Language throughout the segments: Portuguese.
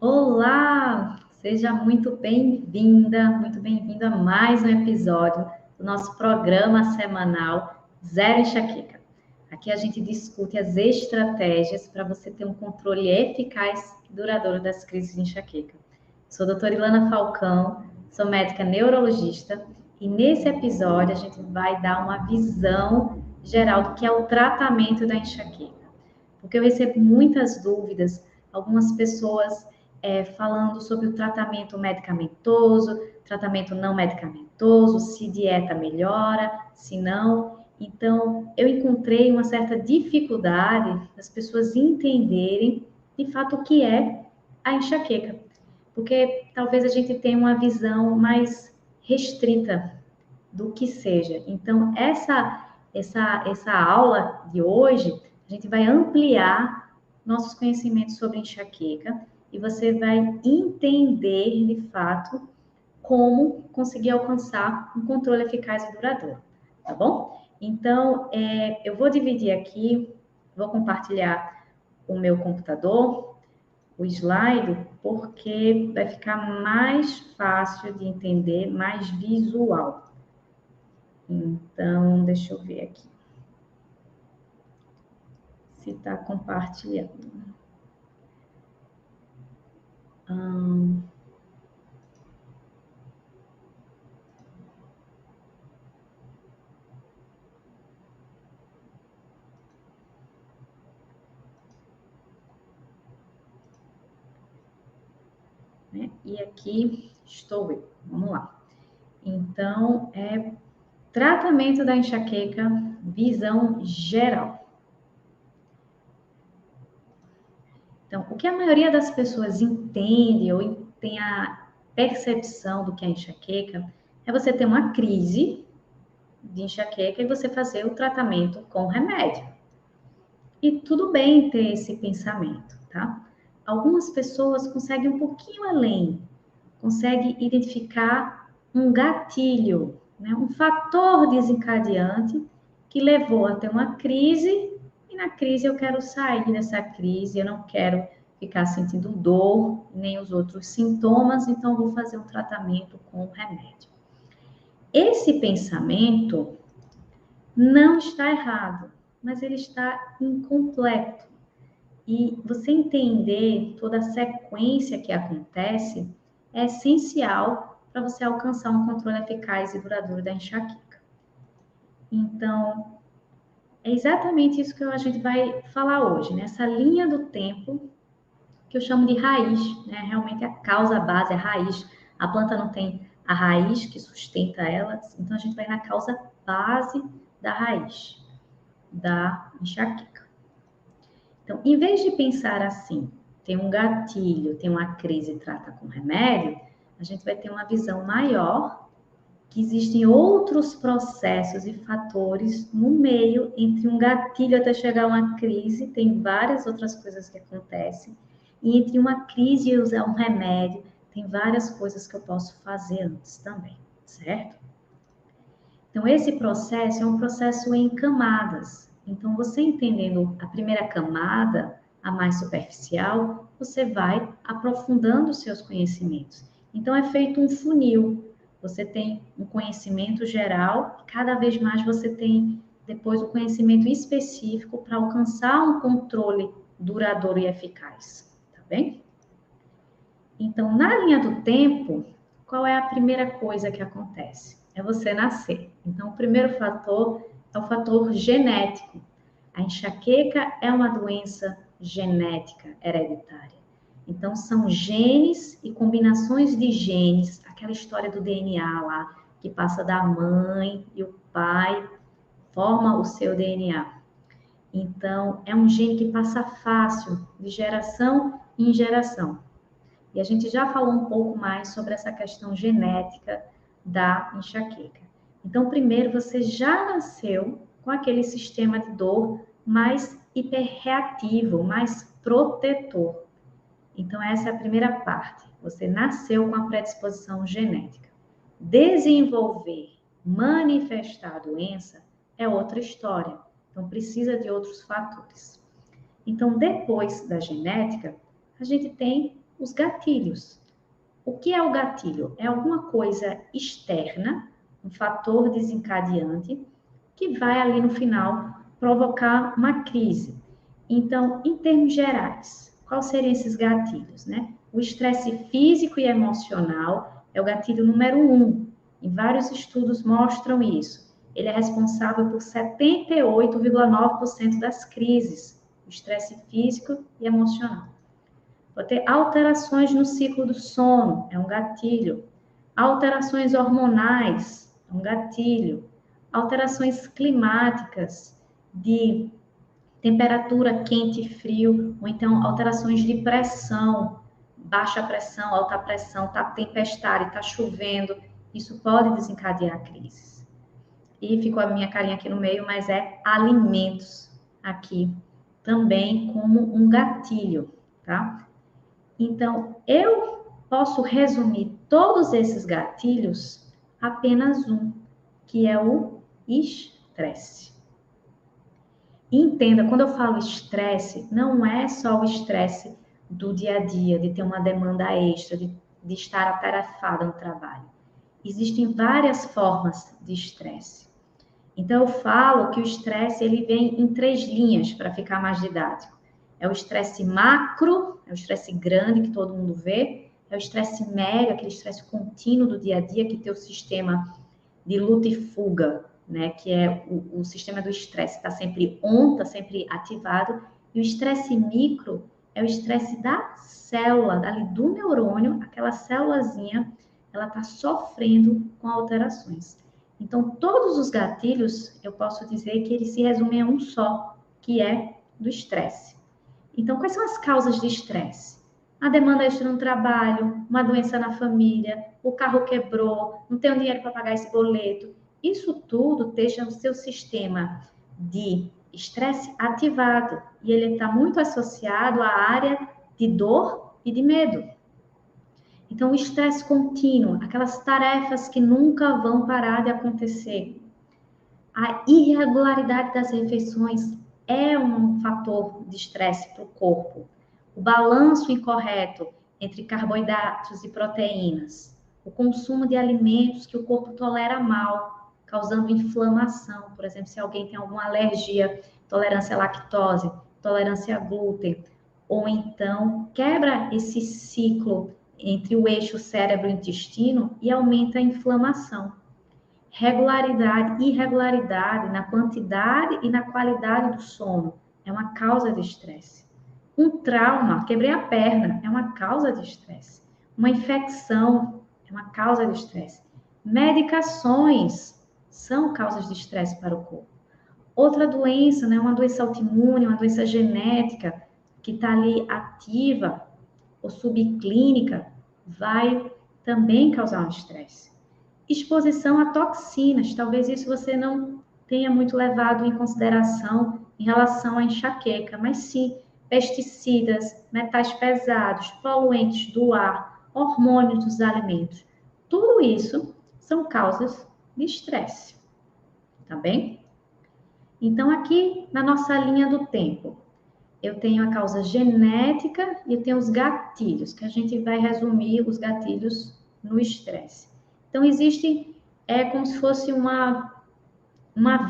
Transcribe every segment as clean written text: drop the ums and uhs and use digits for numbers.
Olá! Seja muito bem-vinda, muito bem-vindo a mais um episódio do nosso programa semanal Zero Enxaqueca. Aqui a gente discute as estratégias para você ter um controle eficaz e duradouro das crises de enxaqueca. Sou a doutora Ilana Falcão, sou médica neurologista e nesse episódio a gente vai dar uma visão geral do que é o tratamento da enxaqueca. Porque eu recebo muitas dúvidas, algumas pessoas falando sobre o tratamento medicamentoso, tratamento não medicamentoso, se dieta melhora, se não. Então, eu encontrei uma certa dificuldade das pessoas entenderem, de fato, o que é a enxaqueca. Porque talvez a gente tenha uma visão mais restrita do que seja. Então, essa aula de hoje, a gente vai ampliar nossos conhecimentos sobre enxaqueca e você vai entender, de fato, como conseguir alcançar um controle eficaz e duradouro, tá bom? Então, eu vou dividir aqui, vou compartilhar o meu computador, o slide, porque vai ficar mais fácil de entender, mais visual. Então, deixa eu ver aqui. Se está compartilhando. Né? E aqui estou eu. Vamos lá. Então, tratamento da enxaqueca, visão geral. Então, o que a maioria das pessoas entende ou tem a percepção do que é enxaqueca é você ter uma crise de enxaqueca e você fazer o tratamento com remédio. E tudo bem ter esse pensamento, tá? Algumas pessoas conseguem um pouquinho além, conseguem identificar um gatilho, né? Um fator desencadeante que levou a ter uma crise, e na crise eu quero sair dessa crise, eu não quero ficar sentindo dor, nem os outros sintomas, então eu vou fazer um tratamento com remédio. Esse pensamento não está errado, mas ele está incompleto. E você entender toda a sequência que acontece é essencial para você alcançar um controle eficaz e duradouro da enxaqueca. Então, é exatamente isso que a gente vai falar hoje, nessa linha do tempo que eu chamo de raiz, né? Realmente a causa base, a raiz. A planta não tem a raiz que sustenta ela, então a gente vai na causa base da raiz da enxaqueca. Então, em vez de pensar assim, tem um gatilho, tem uma crise e trata com remédio, a gente vai ter uma visão maior que existem outros processos e fatores no meio entre um gatilho até chegar a uma crise, tem várias outras coisas que acontecem, e entre uma crise e usar um remédio, tem várias coisas que eu posso fazer antes também, certo? Então, esse processo é um processo em camadas. Então, você entendendo a primeira camada, a mais superficial, você vai aprofundando os seus conhecimentos. Então, é feito um funil. Você tem um conhecimento geral, e cada vez mais você tem depois o conhecimento específico para alcançar um controle duradouro e eficaz. Tá bem? Então, na linha do tempo, qual é a primeira coisa que acontece? É você nascer. Então, o primeiro fator é o fator genético. A enxaqueca é uma doença genética hereditária. Então, são genes e combinações de genes, aquela história do DNA lá, que passa da mãe e o pai, forma o seu DNA. Então, é um gene que passa fácil, de geração em geração. E a gente já falou um pouco mais sobre essa questão genética da enxaqueca. Então, primeiro, você já nasceu com aquele sistema de dor mais hiperreativo, mais protetor. Então, essa é a primeira parte. Você nasceu com a predisposição genética. Desenvolver, manifestar a doença é outra história. Então, precisa de outros fatores. Então, depois da genética, a gente tem os gatilhos. O que é o gatilho? É alguma coisa externa, um fator desencadeante, que vai ali no final provocar uma crise. Então, em termos gerais, quais seriam esses gatilhos, né? O estresse físico e emocional é o gatilho número 1. E vários estudos mostram isso. Ele é responsável por 78,9% das crises. O estresse físico e emocional. Pode ter alterações no ciclo do sono, é um gatilho. Alterações hormonais, é um gatilho. Alterações climáticas, de temperatura quente e frio, ou então alterações de pressão, baixa pressão, alta pressão, tá tempestade, tá chovendo, isso pode desencadear crises. E ficou a minha carinha aqui no meio, mas é alimentos aqui também como um gatilho, tá? Então, eu posso resumir todos esses gatilhos apenas um, que é o estresse. Entenda, quando eu falo estresse, não é só o estresse do dia a dia, de ter uma demanda extra, de estar atarefada no trabalho. Existem várias formas de estresse. Então, eu falo que o estresse ele vem em 3 linhas, para ficar mais didático. É o estresse macro, é o estresse grande que todo mundo vê. É o estresse mega, aquele estresse contínuo do dia a dia, que tem o sistema de luta e fuga, né? Que é o sistema do estresse, está sempre on, está sempre ativado. E o estresse micro é o estresse da célula, ali do neurônio, aquela célulazinha, ela está sofrendo com alterações. Então, todos os gatilhos, eu posso dizer que eles se resumem a um só, que é do estresse. Então, quais são as causas de estresse? A demanda extra no trabalho, uma doença na família, o carro quebrou, não tenho dinheiro para pagar esse boleto. Isso tudo deixa o seu sistema de estresse ativado e ele está muito associado à área de dor e de medo. Então, o estresse contínuo, aquelas tarefas que nunca vão parar de acontecer. A irregularidade das refeições é um fator de estresse para o corpo. O balanço incorreto entre carboidratos e proteínas. O consumo de alimentos que o corpo tolera mal, causando inflamação. Por exemplo, se alguém tem alguma alergia, intolerância à lactose, intolerância a glúten, ou então quebra esse ciclo entre o eixo cérebro-intestino e aumenta a inflamação. Irregularidade na quantidade e na qualidade do sono é uma causa de estresse. Um trauma, quebrei a perna, é uma causa de estresse. Uma infecção é uma causa de estresse. Medicações são causas de estresse para o corpo. Outra doença, né, uma doença autoimune, uma doença genética que está ali ativa ou subclínica, vai também causar um estresse. Exposição a toxinas, talvez isso você não tenha muito levado em consideração em relação à enxaqueca, mas sim, pesticidas, metais pesados, poluentes do ar, hormônios dos alimentos. Tudo isso são causas de estresse, tá bem? Então, aqui na nossa linha do tempo, eu tenho a causa genética e eu tenho os gatilhos, que a gente vai resumir os gatilhos no estresse. Então, existe, como se fosse uma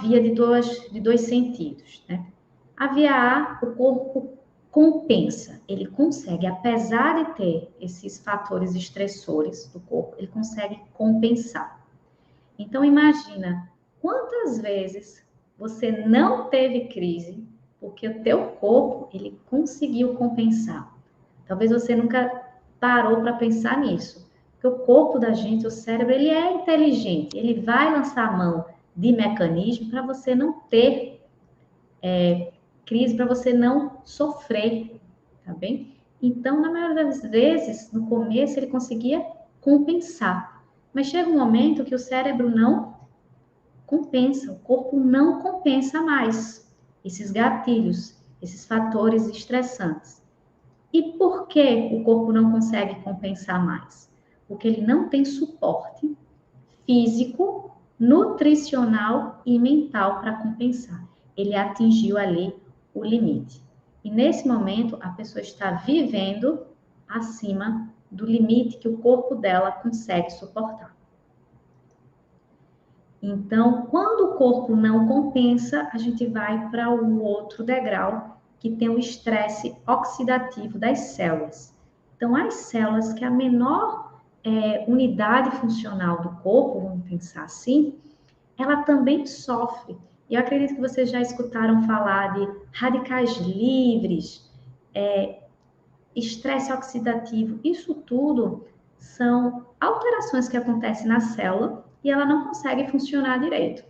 via de dois sentidos, né? A via A, o corpo compensa, ele consegue, apesar de ter esses fatores estressores do corpo, ele consegue compensar. Então, imagina quantas vezes você não teve crise porque o teu corpo, ele conseguiu compensar. Talvez você nunca parou para pensar nisso. Porque o corpo da gente, o cérebro, ele é inteligente. Ele vai lançar a mão de mecanismo para você não ter crise, para você não sofrer, tá bem? Então, na maioria das vezes, no começo, ele conseguia compensar. Mas chega um momento que o cérebro não compensa, o corpo não compensa mais esses gatilhos, esses fatores estressantes. E por que o corpo não consegue compensar mais? Porque ele não tem suporte físico, nutricional e mental para compensar. Ele atingiu ali o limite. E nesse momento, a pessoa está vivendo acima do limite que o corpo dela consegue suportar. Então, quando o corpo não compensa, a gente vai para o outro degrau, que tem o estresse oxidativo das células. Então, as células, que é a menor unidade funcional do corpo, vamos pensar assim, ela também sofre. E eu acredito que vocês já escutaram falar de radicais livres, estresse oxidativo. Isso tudo são alterações que acontecem na célula e ela não consegue funcionar direito.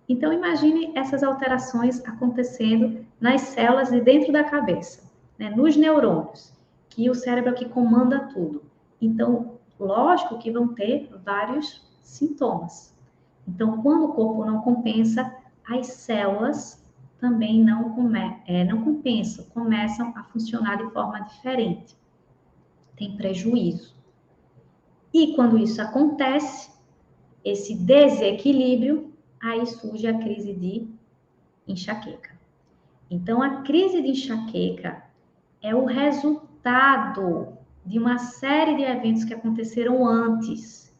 Então, imagine essas alterações acontecendo nas células de dentro da cabeça, né, nos neurônios, que o cérebro é que comanda tudo. Então, lógico que vão ter vários sintomas. Então, quando o corpo não compensa, as células também não compensam, começam a funcionar de forma diferente. Tem prejuízo. E quando isso acontece, esse desequilíbrio, aí surge a crise de enxaqueca. Então, a crise de enxaqueca é o resultado de uma série de eventos que aconteceram antes,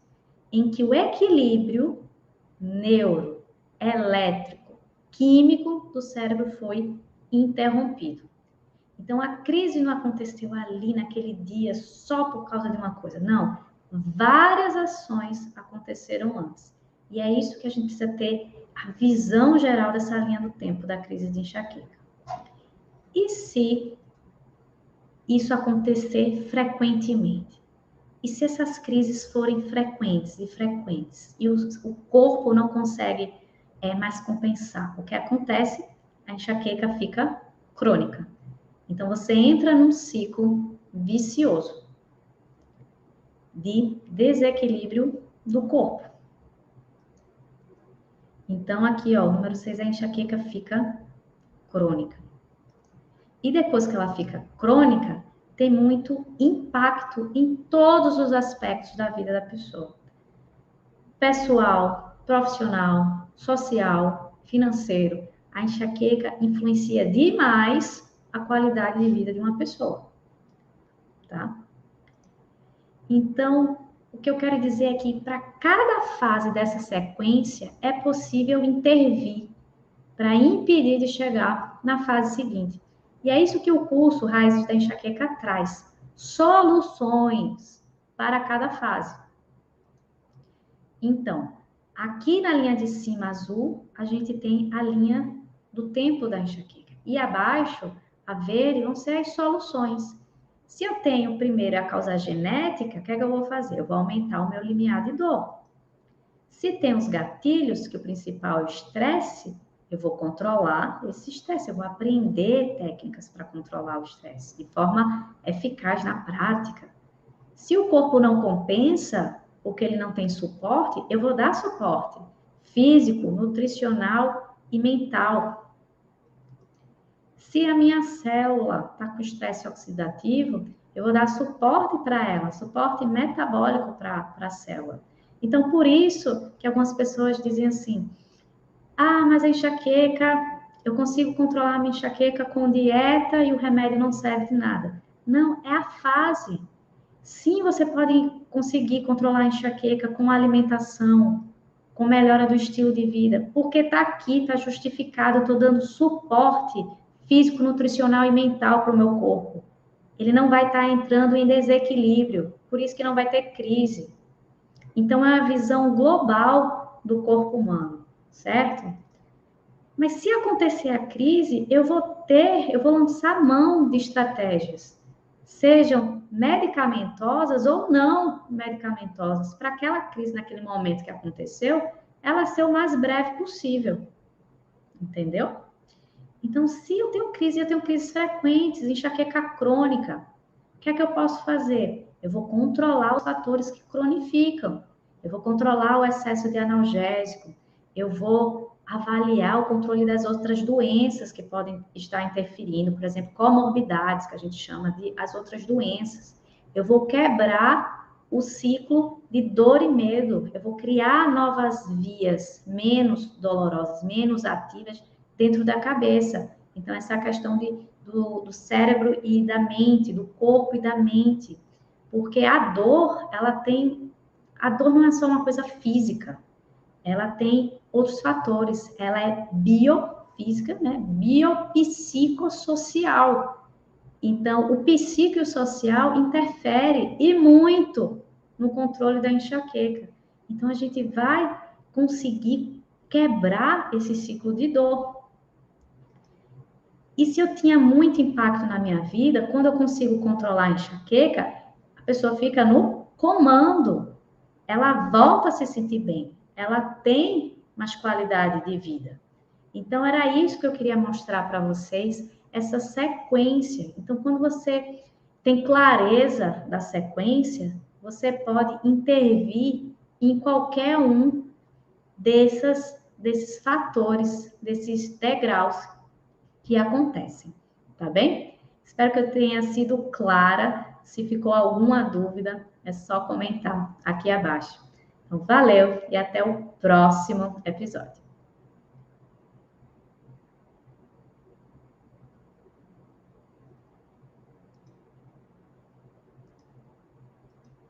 em que o equilíbrio neuroelétrico, químico do cérebro foi interrompido. Então, a crise não aconteceu ali naquele dia só por causa de uma coisa. Não, várias ações aconteceram antes. E é isso que a gente precisa ter a visão geral dessa linha do tempo da crise de enxaqueca. E se isso acontecer frequentemente? E se essas crises forem frequentes e o corpo não consegue mais compensar? O que acontece? A enxaqueca fica crônica. Então, você entra num ciclo vicioso de desequilíbrio do corpo. Então, aqui, ó, o número 6, a enxaqueca fica crônica. E depois que ela fica crônica, tem muito impacto em todos os aspectos da vida da pessoa. Pessoal, profissional, social, financeiro. A enxaqueca influencia demais a qualidade de vida de uma pessoa, tá? Então, o que eu quero dizer é que para cada fase dessa sequência é possível intervir para impedir de chegar na fase seguinte. E é isso que o curso Raízes da Enxaqueca traz. Soluções para cada fase. Então, aqui na linha de cima azul, a gente tem a linha do tempo da enxaqueca. E abaixo, a verde, vão ser as soluções. Se eu tenho primeiro a causa genética, o que é que eu vou fazer? Eu vou aumentar o meu limiar de dor. Se tem os gatilhos, que o principal é o estresse, eu vou controlar esse estresse. Eu vou aprender técnicas para controlar o estresse de forma eficaz na prática. Se o corpo não compensa, porque ele não tem suporte, eu vou dar suporte físico, nutricional e mental. Se a minha célula está com estresse oxidativo, eu vou dar suporte para ela, suporte metabólico para a célula. Então, por isso que algumas pessoas dizem assim, mas a enxaqueca, eu consigo controlar a minha enxaqueca com dieta e o remédio não serve de nada. Não, é a fase. Sim, você pode conseguir controlar a enxaqueca com alimentação, com melhora do estilo de vida, porque está aqui, está justificado, estou dando suporte físico, nutricional e mental para o meu corpo. Ele não vai estar entrando em desequilíbrio, por isso que não vai ter crise. Então, é a visão global do corpo humano, certo? Mas se acontecer a crise, eu vou lançar mão de estratégias, sejam medicamentosas ou não medicamentosas, para aquela crise naquele momento que aconteceu, ela ser o mais breve possível. Entendeu? Então, se eu tenho crises frequentes, enxaqueca crônica, o que é que eu posso fazer? Eu vou controlar os fatores que cronificam. Eu vou controlar o excesso de analgésico. Eu vou avaliar o controle das outras doenças que podem estar interferindo, por exemplo, comorbidades, que a gente chama de as outras doenças. Eu vou quebrar o ciclo de dor e medo. Eu vou criar novas vias menos dolorosas, menos ativas dentro da cabeça. Então, essa questão do cérebro e da mente, do corpo e da mente. Porque a dor, a dor não é só uma coisa física, ela tem outros fatores. Ela é biofísica, né? Biopsicossocial. Então, o psicossocial interfere e muito no controle da enxaqueca. Então, a gente vai conseguir quebrar esse ciclo de dor. E se eu tinha muito impacto na minha vida, quando eu consigo controlar a enxaqueca, a pessoa fica no comando. Ela volta a se sentir bem. Ela tem mais qualidade de vida. Então, era isso que eu queria mostrar para vocês, essa sequência. Então, quando você tem clareza da sequência, você pode intervir em qualquer um desses fatores, desses degraus que acontecem, tá bem? Espero que eu tenha sido clara. Se ficou alguma dúvida, é só comentar aqui abaixo. Então, valeu e até o próximo episódio.